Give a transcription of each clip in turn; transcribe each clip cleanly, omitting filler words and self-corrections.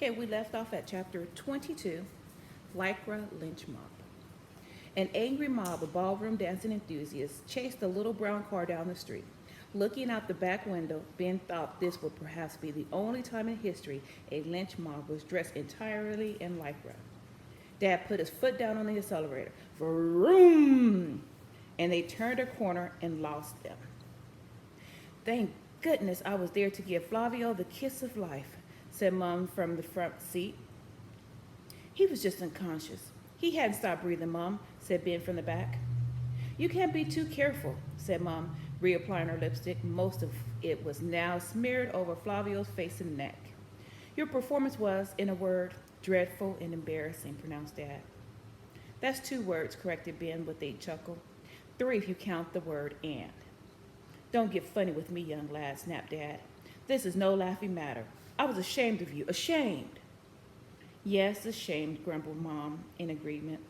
Okay, we left off at chapter 22, Lycra Lynch Mob. An angry mob of ballroom dancing enthusiasts chased a little brown car down the street. Looking out the back window, Ben thought this would perhaps be the only time in history a lynch mob was dressed entirely in lycra. Dad put his foot down on the accelerator. Vroom! And they turned a corner and lost them. Thank goodness I was there to give Flavio the kiss of life, said Mom from the front seat. He was just unconscious. He hadn't stopped breathing, Mom, said Ben from the back. You can't be too careful, said Mom, reapplying her lipstick. Most of it was now smeared over Flavio's face and neck. Your performance was, in a word, dreadful and embarrassing, pronounced Dad. That's 2 words, corrected Ben with a chuckle. 3 if you count the word and. Don't get funny with me, young lad, snapped Dad. This is no laughing matter. I was ashamed of you, ashamed. Yes, ashamed, grumbled Mom, in agreement.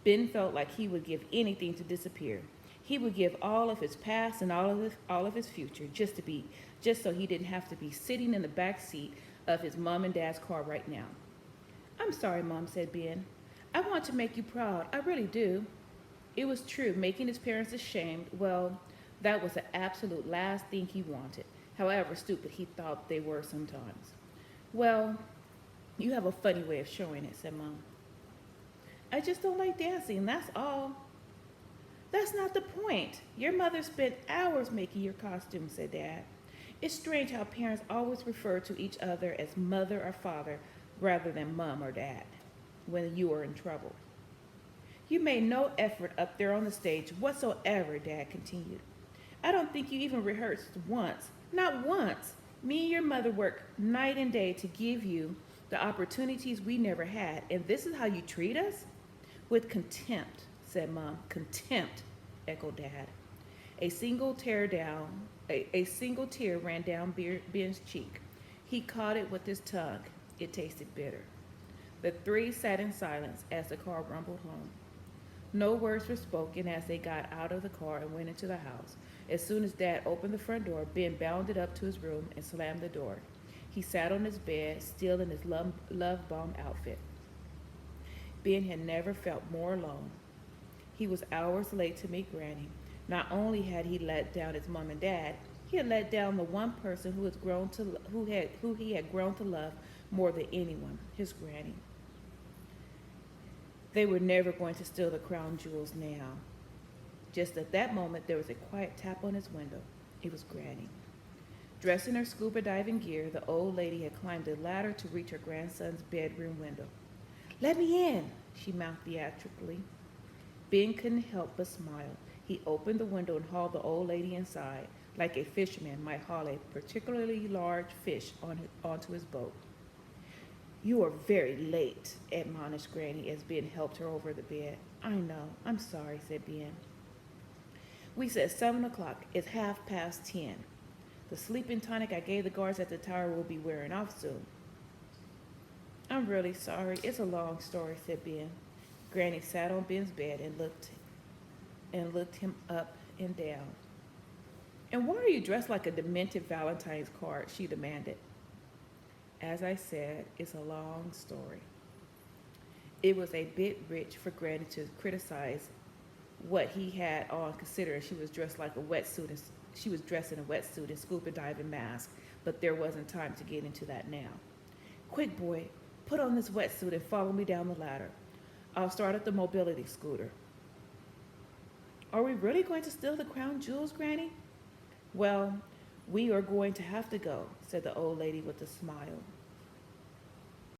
Ben felt like he would give anything to disappear. He would give all of his past and all of his future just so he didn't have to be sitting in the back seat of his mom and dad's car right now. I'm sorry, Mom, said Ben. I want to make you proud. I really do. It was true, making his parents ashamed, well, that was the absolute last thing he wanted, however stupid he thought they were sometimes. Well, you have a funny way of showing it, said Mom. I just don't like dancing, that's all. That's not the point. Your mother spent hours making your costume, said Dad. It's strange how parents always refer to each other as mother or father rather than mom or dad when you are in trouble. You made no effort up there on the stage whatsoever, Dad continued. I don't think you even rehearsed once. Not once. Me and your mother worked night and day to give you the opportunities we never had, and this is how you treat us? With contempt, said Mom. Contempt, echoed Dad. A single tear ran down Ben's cheek. He caught it with his tongue. It tasted bitter. The 3 sat in silence as the car rumbled home. No words were spoken as they got out of the car and went into the house. As soon as Dad opened the front door, Ben bounded up to his room and slammed the door. He sat on his bed, still in his love bomb outfit. Ben had never felt more alone. He was hours late to meet Granny. Not only had he let down his mom and dad, he had let down the one person who he had grown to love more than anyone, his Granny. They were never going to steal the crown jewels now. Just at that moment, there was a quiet tap on his window. It was Granny. Dressed in her scuba diving gear, the old lady had climbed a ladder to reach her grandson's bedroom window. Let me in, she mouthed theatrically. Ben couldn't help but smile. He opened the window and hauled the old lady inside, like a fisherman might haul a particularly large fish onto his boat. You are very late, admonished Granny as Ben helped her over the bed. I know. I'm sorry, said Ben. We said 7 o'clock. It's 10:30. The sleeping tonic I gave the guards at the tower will be wearing off soon. I'm really sorry. It's a long story, said Ben. Granny sat on Ben's bed and looked him up and down. And why are you dressed like a demented Valentine's card? She demanded. As I said, it's a long story. It was a bit rich for Granny to criticize what he had on, considering she was dressed in a wetsuit and scuba diving mask, but there wasn't time to get into that now. Quick, boy, put on this wetsuit and follow me down the ladder. I'll start at the mobility scooter. Are we really going to steal the crown jewels, Granny? Well, we are going to have to go, said the old lady with a smile.